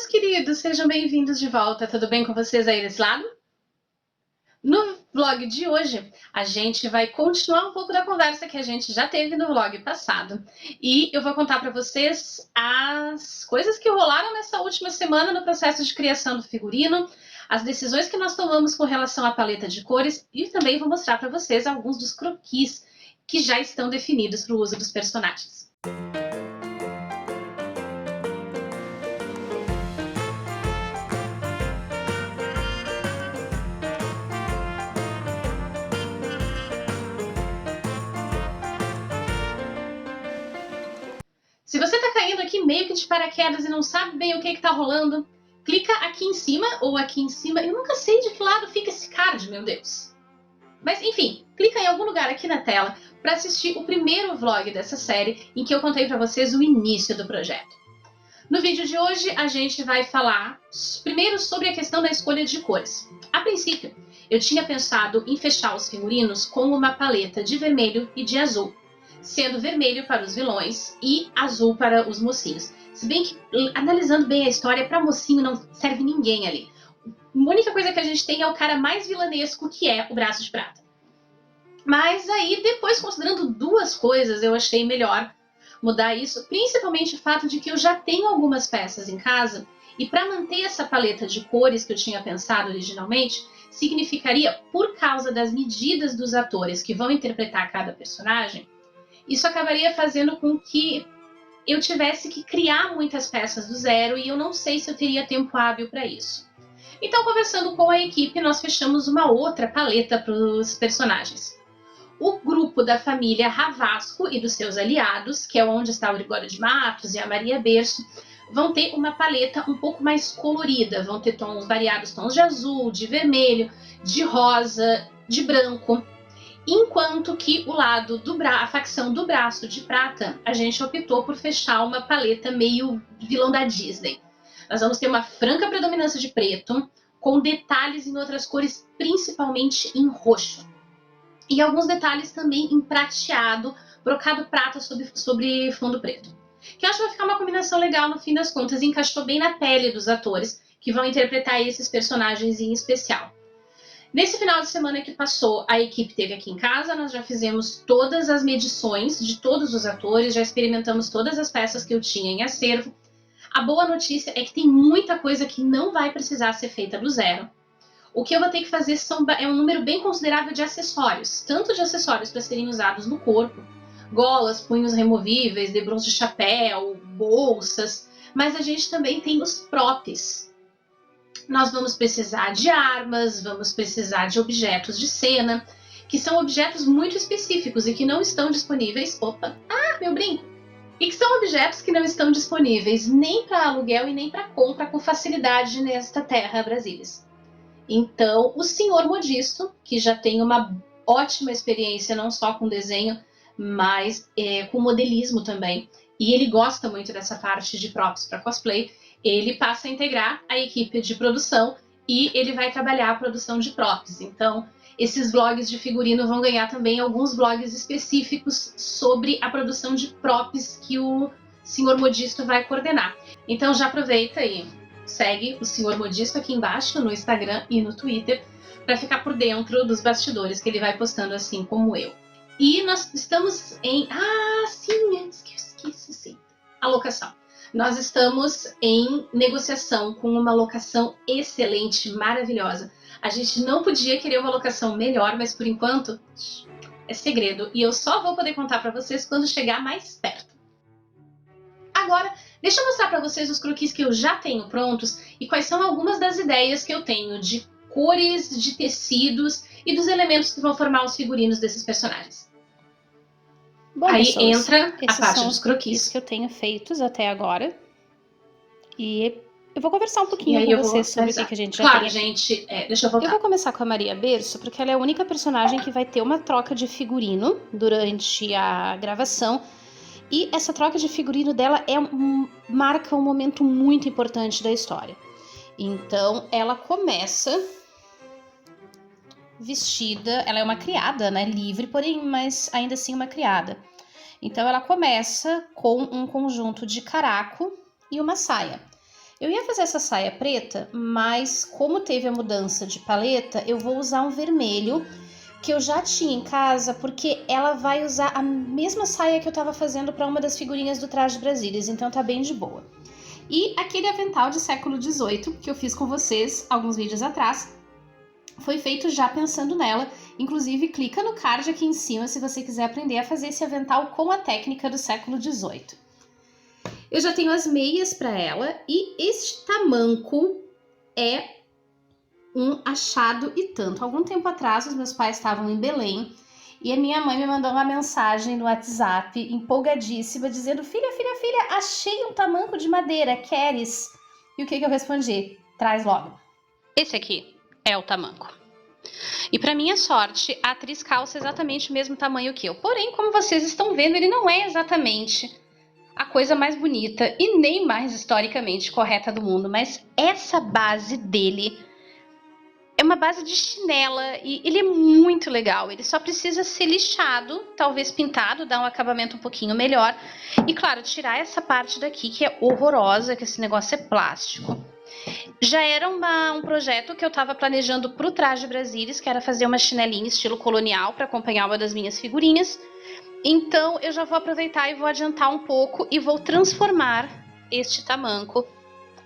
meus queridos, sejam bem-vindos de volta. Tudo bem com vocês aí desse lado? No vlog de hoje, a gente vai continuar um pouco da conversa que a gente já teve no vlog passado. E eu vou contar para vocês as coisas que rolaram nessa última semana no processo de criação do figurino, as decisões que nós tomamos com relação à paleta de cores e também vou mostrar para vocês alguns dos croquis que já estão definidos para o uso dos personagens. Se você está caindo aqui meio que de paraquedas e não sabe bem o que está rolando, clica aqui em cima ou aqui em cima. Eu nunca sei de que lado fica esse card, meu Deus. Mas enfim, clica em algum lugar aqui na tela para assistir o primeiro vlog dessa série em que eu contei para vocês o início do projeto. No vídeo de hoje a gente vai falar primeiro sobre a questão da escolha de cores. A princípio, eu tinha pensado em fechar os figurinos com uma paleta de vermelho e de azul, sendo vermelho para os vilões e azul para os mocinhos. Se bem que, analisando bem a história, para mocinho não serve ninguém ali. A única coisa que a gente tem é o cara mais vilanesco, que é o Braço de Prata. Mas aí, depois, considerando duas coisas, eu achei melhor mudar isso, principalmente o fato de que eu já tenho algumas peças em casa, e para manter essa paleta de cores que eu tinha pensado originalmente, significaria, por causa das medidas dos atores que vão interpretar cada personagem, isso acabaria fazendo com que eu tivesse que criar muitas peças do zero e eu não sei se eu teria tempo hábil para isso. Então, conversando com a equipe, nós fechamos uma outra paleta para os personagens. O grupo da família Ravasco e dos seus aliados, que é onde está o Gregório de Matos e a Maria Berço, vão ter uma paleta um pouco mais colorida, vão ter tons variados, tons de azul, de vermelho, de rosa, de branco. Enquanto que o lado a facção do Braço de Prata, a gente optou por fechar uma paleta meio vilão da Disney. Nós vamos ter uma franca predominância de preto, com detalhes em outras cores, principalmente em roxo. E alguns detalhes também em prateado, brocado prata sobre fundo preto. Que eu acho que vai ficar uma combinação legal no fim das contas, e encaixou bem na pele dos atores que vão interpretar esses personagens em especial. Nesse final de semana que passou, a equipe esteve aqui em casa, nós já fizemos todas as medições de todos os atores, já experimentamos todas as peças que eu tinha em acervo. A boa notícia é que tem muita coisa que não vai precisar ser feita do zero. O que eu vou ter que fazer é um número bem considerável de acessórios, tanto de acessórios para serem usados no corpo, golas, punhos removíveis, debrons de chapéu, bolsas, mas a gente também tem os props. Nós vamos precisar de armas, vamos precisar de objetos de cena, que são objetos muito específicos e que não estão disponíveis. Opa! Ah, meu brinco! E que são objetos que não estão disponíveis nem para aluguel e nem para compra com facilidade nesta terra brasilis. Então, o senhor Modisto, que já tem uma ótima experiência não só com desenho, mas com modelismo também, e ele gosta muito dessa parte de props para cosplay, ele passa a integrar a equipe de produção e ele vai trabalhar a produção de props. Então, esses vlogs de figurino vão ganhar também alguns vlogs específicos sobre a produção de props que o senhor Modisto vai coordenar. Então, já aproveita e segue o senhor Modisto aqui embaixo no Instagram e no Twitter para ficar por dentro dos bastidores que ele vai postando, assim como eu. E nós estamos em... Ah, sim, antes que eu esqueça, sim. A locação. Nós estamos em negociação com uma locação excelente, maravilhosa. A gente não podia querer uma locação melhor, mas por enquanto é segredo. E eu só vou poder contar para vocês quando chegar mais perto. Agora, deixa eu mostrar para vocês os croquis que eu já tenho prontos e quais são algumas das ideias que eu tenho de cores, de tecidos e dos elementos que vão formar os figurinos desses personagens. Bom, aí pessoas, entra a parte são dos croquis que eu tenho feitos até agora. E eu vou conversar um pouquinho com vocês sobre o que a gente já claro, tem aqui. gente, deixa eu voltar. Eu vou começar com a Maria Berço, porque ela é a única personagem que vai ter uma troca de figurino durante a gravação. E essa troca de figurino dela marca um momento muito importante da história. Então, ela começa vestida, ela é uma criada, né, livre, porém, mas ainda assim uma criada. Então ela começa com um conjunto de caraco e uma saia. Eu ia fazer essa saia preta, mas como teve a mudança de paleta, eu vou usar um vermelho que eu já tinha em casa, porque ela vai usar a mesma saia que eu tava fazendo para uma das figurinhas do Traje Brasílias, então tá bem de boa. E aquele avental de século XVIII que eu fiz com vocês alguns vídeos atrás, foi feito já pensando nela. Inclusive, clica no card aqui em cima se você quiser aprender a fazer esse avental com a técnica do século XVIII. Eu já tenho as meias para ela e este tamanco é um achado e tanto. Algum tempo atrás, os meus pais estavam em Belém e a minha mãe me mandou uma mensagem no WhatsApp, empolgadíssima, dizendo: filha, achei um tamanco de madeira, queres? E o que eu respondi? Traz logo. Esse aqui é o tamanco. E para minha sorte, a atriz calça exatamente o mesmo tamanho que eu. Porém, como vocês estão vendo, ele não é exatamente a coisa mais bonita e nem mais historicamente correta do mundo, mas essa base dele é uma base de chinela e ele é muito legal. Ele só precisa ser lixado, talvez pintado, dar um acabamento um pouquinho melhor e, claro, tirar essa parte daqui que é horrorosa, que esse negócio é plástico. Já era um projeto que eu estava planejando para o Traje Brasílias, que era fazer uma chinelinha estilo colonial para acompanhar uma das minhas figurinhas. Então eu já vou aproveitar e vou adiantar um pouco e vou transformar este tamanco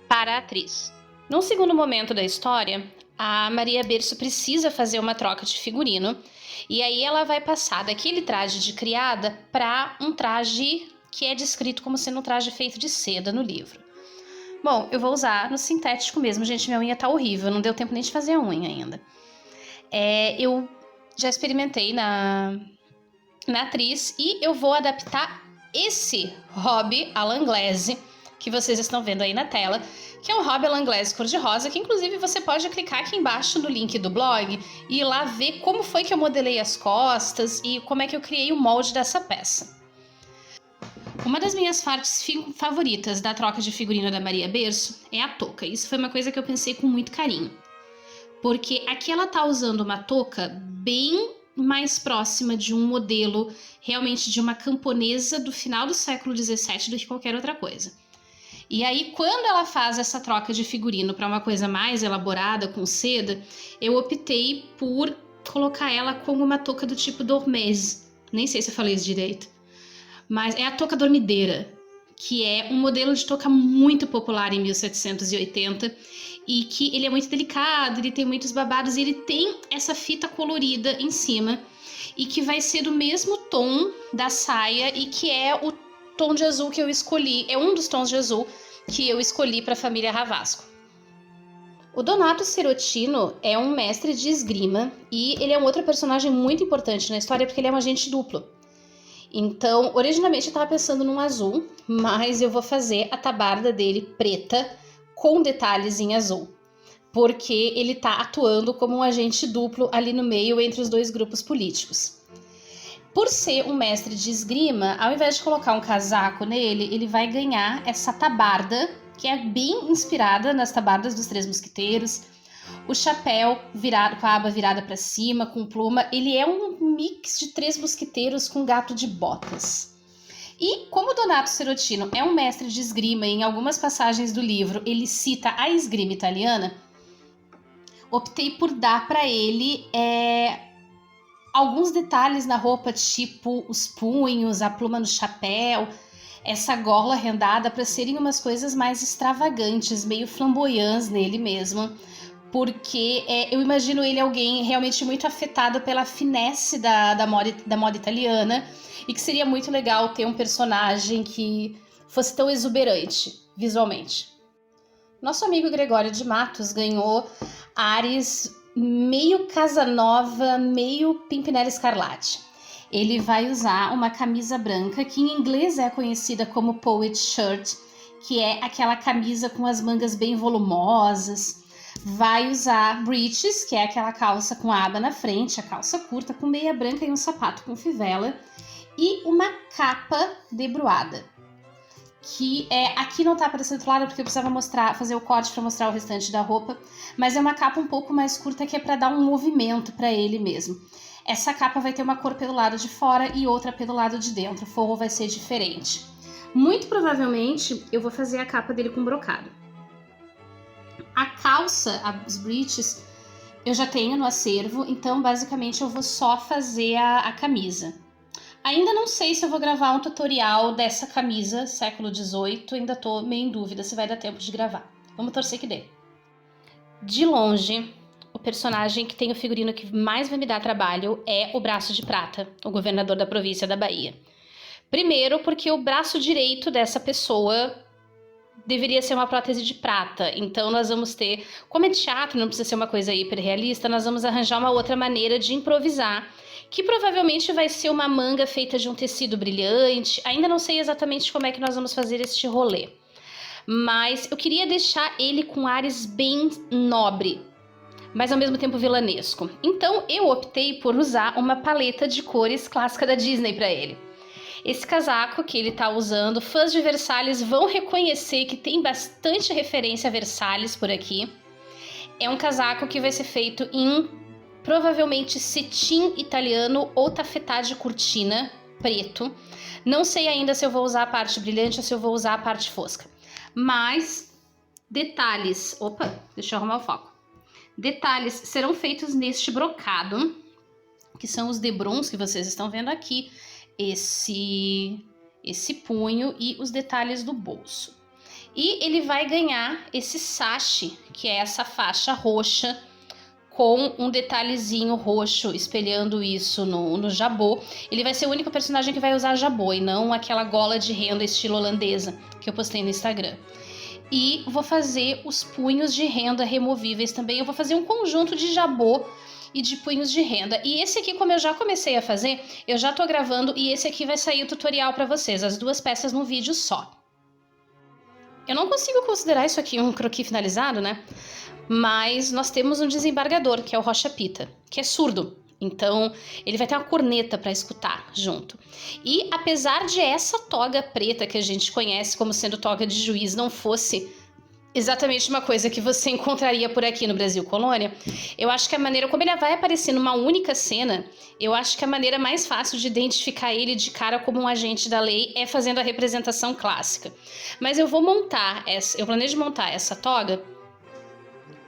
para a atriz. Num segundo momento da história, a Maria Berço precisa fazer uma troca de figurino e aí ela vai passar daquele traje de criada para um traje que é descrito como sendo um traje feito de seda no livro. Bom, eu vou usar no sintético mesmo, gente, minha unha tá horrível, não deu tempo nem de fazer a unha ainda. Eu já experimentei na atriz e eu vou adaptar esse hobby à Langlese que vocês estão vendo aí na tela, que é um hobby à Langlese cor-de-rosa, que inclusive você pode clicar aqui embaixo no link do blog e ir lá ver como foi que eu modelei as costas e como é que eu criei o molde dessa peça. Uma das minhas partes favoritas da troca de figurino da Maria Berço é a touca. Isso foi uma coisa que eu pensei com muito carinho, porque aqui ela tá usando uma touca bem mais próxima de um modelo realmente de uma camponesa do final do século XVII do que qualquer outra coisa. E aí, quando ela faz essa troca de figurino para uma coisa mais elaborada, com seda, eu optei por colocar ela como uma touca do tipo dormez. Nem sei se eu falei isso direito. Mas é a touca dormideira, que é um modelo de touca muito popular em 1780 e que ele é muito delicado, ele tem muitos babados e ele tem essa fita colorida em cima e que vai ser do mesmo tom da saia e que é o tom de azul que eu escolhi, é um dos tons de azul que eu escolhi para a família Ravasco. O Donato Serotino é um mestre de esgrima e ele é um outro personagem muito importante na história porque ele é um agente duplo. Então, originalmente eu estava pensando num azul, mas eu vou fazer a tabarda dele preta com detalhes em azul, porque ele está atuando como um agente duplo ali no meio entre os dois grupos políticos. Por ser um mestre de esgrima, ao invés de colocar um casaco nele, ele vai ganhar essa tabarda, que é bem inspirada nas tabardas dos Três Mosqueteiros. O chapéu virado, com a aba virada para cima, com pluma, ele é um mix de Três Mosqueteiros com gato de botas. E como Donato Serotino é um mestre de esgrima e em algumas passagens do livro ele cita a esgrima italiana, optei por dar para ele alguns detalhes na roupa, tipo os punhos, a pluma no chapéu, essa gola rendada, para serem umas coisas mais extravagantes, meio flamboyantes nele mesmo. Porque eu imagino ele alguém realmente muito afetado pela finesse da moda italiana e que seria muito legal ter um personagem que fosse tão exuberante visualmente. Nosso amigo Gregório de Matos ganhou ares meio Casanova, meio Pimpinela Escarlate. Ele vai usar uma camisa branca que em inglês é conhecida como Poet Shirt, que é aquela camisa com as mangas bem volumosas. Vai usar breeches, que é aquela calça com a aba na frente, a calça curta com meia branca e um sapato com fivela, e uma capa debruada, que aqui não tá aparecendo claro porque eu precisava fazer o corte para mostrar o restante da roupa, mas é uma capa um pouco mais curta que é para dar um movimento para ele mesmo. Essa capa vai ter uma cor pelo lado de fora e outra pelo lado de dentro, o forro vai ser diferente. Muito provavelmente eu vou fazer a capa dele com brocado. A calça, as breeches, eu já tenho no acervo, então basicamente eu vou só fazer a camisa. Ainda não sei se eu vou gravar um tutorial dessa camisa século XVIII, ainda tô meio em dúvida se vai dar tempo de gravar. Vamos torcer que dê. De longe, o personagem que tem o figurino que mais vai me dar trabalho é o Braço de Prata, o governador da província da Bahia. Primeiro porque o braço direito dessa pessoa deveria ser uma prótese de prata, então nós vamos ter, como é teatro, não precisa ser uma coisa hiperrealista, nós vamos arranjar uma outra maneira de improvisar, que provavelmente vai ser uma manga feita de um tecido brilhante, ainda não sei exatamente como é que nós vamos fazer este rolê. Mas eu queria deixar ele com ares bem nobre, mas ao mesmo tempo vilanesco. Então eu optei por usar uma paleta de cores clássica da Disney para ele. Esse casaco que ele tá usando, fãs de Versalhes vão reconhecer que tem bastante referência a Versalhes por aqui. É um casaco que vai ser feito em provavelmente cetim italiano ou tafetá de cortina preto. Não sei ainda se eu vou usar a parte brilhante ou se eu vou usar a parte fosca. Mas detalhes... Opa, deixa eu arrumar o foco. Detalhes serão feitos neste brocado, que são os debrons que vocês estão vendo aqui. Esse punho e os detalhes do bolso. E ele vai ganhar esse sache, que é essa faixa roxa com um detalhezinho roxo espelhando isso no jabô. Ele vai ser o único personagem que vai usar jabô e não aquela gola de renda estilo holandesa que eu postei no Instagram. E vou fazer os punhos de renda removíveis também. Eu vou fazer um conjunto de jabô e de punhos de renda. E esse aqui, como eu já comecei a fazer, eu já tô gravando e esse aqui vai sair o tutorial para vocês, as duas peças num vídeo só. Eu não consigo considerar isso aqui um croquis finalizado, né? Mas nós temos um desembargador, que é o Rocha Pita, que é surdo. Então, ele vai ter uma corneta para escutar junto. E apesar de essa toga preta que a gente conhece como sendo toga de juiz não fosse exatamente uma coisa que você encontraria por aqui no Brasil Colônia, eu acho que a maneira como ele vai aparecer numa única cena, eu acho que a maneira mais fácil de identificar ele de cara como um agente da lei é fazendo a representação clássica. Mas eu planejo montar essa toga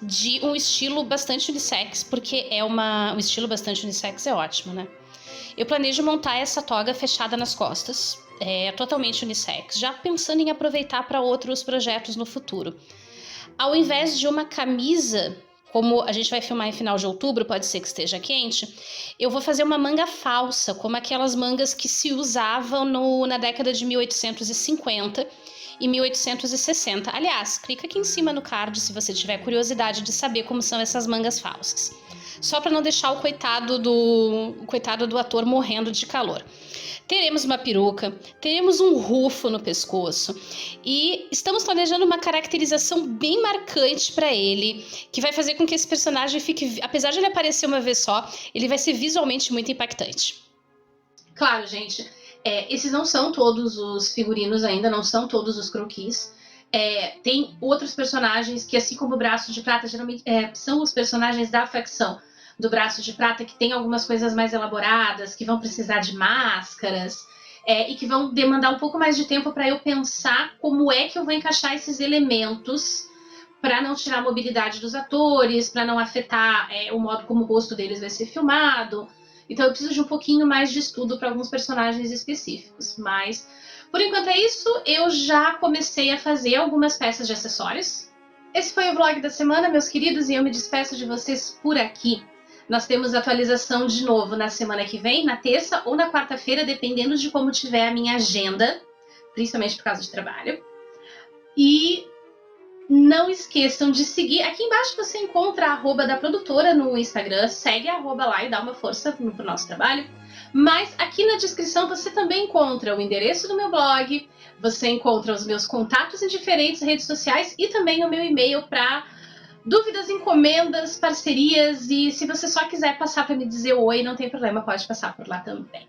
de um estilo bastante unissex, porque um estilo bastante unissex é ótimo, né? Eu planejo montar essa toga fechada nas costas, totalmente unissex, já pensando em aproveitar para outros projetos no futuro. Ao invés de uma camisa, como a gente vai filmar em final de outubro, pode ser que esteja quente, eu vou fazer uma manga falsa, como aquelas mangas que se usavam na década de 1850 e 1860. Aliás, clica aqui em cima no card se você tiver curiosidade de saber como são essas mangas falsas. Só para não deixar o coitado do ator morrendo de calor. Teremos uma peruca, teremos um rufo no pescoço e estamos planejando uma caracterização bem marcante para ele, que vai fazer com que esse personagem fique, apesar de ele aparecer uma vez só, ele vai ser visualmente muito impactante. Claro, gente, esses não são todos os figurinos ainda, não são todos os croquis. Tem outros personagens que, assim como o Braço de Prata, geralmente são os personagens da facção do Braço de Prata, que tem algumas coisas mais elaboradas, que vão precisar de máscaras, e que vão demandar um pouco mais de tempo para eu pensar como é que eu vou encaixar esses elementos para não tirar a mobilidade dos atores, para não afetar o modo como o rosto deles vai ser filmado. Então eu preciso de um pouquinho mais de estudo para alguns personagens específicos. Mas, por enquanto é isso. Eu já comecei a fazer algumas peças de acessórios. Esse foi o vlog da semana, meus queridos, e eu me despeço de vocês por aqui. Nós temos atualização de novo na semana que vem, na terça ou na quarta-feira, dependendo de como tiver a minha agenda, principalmente por causa de trabalho. E não esqueçam de seguir. Aqui embaixo você encontra a arroba da produtora no Instagram. Segue a arroba lá e dá uma força pro nosso trabalho. Mas aqui na descrição você também encontra o endereço do meu blog, você encontra os meus contatos em diferentes redes sociais e também o meu e-mail para dúvidas, encomendas, parcerias, e se você só quiser passar para me dizer oi, não tem problema, pode passar por lá também.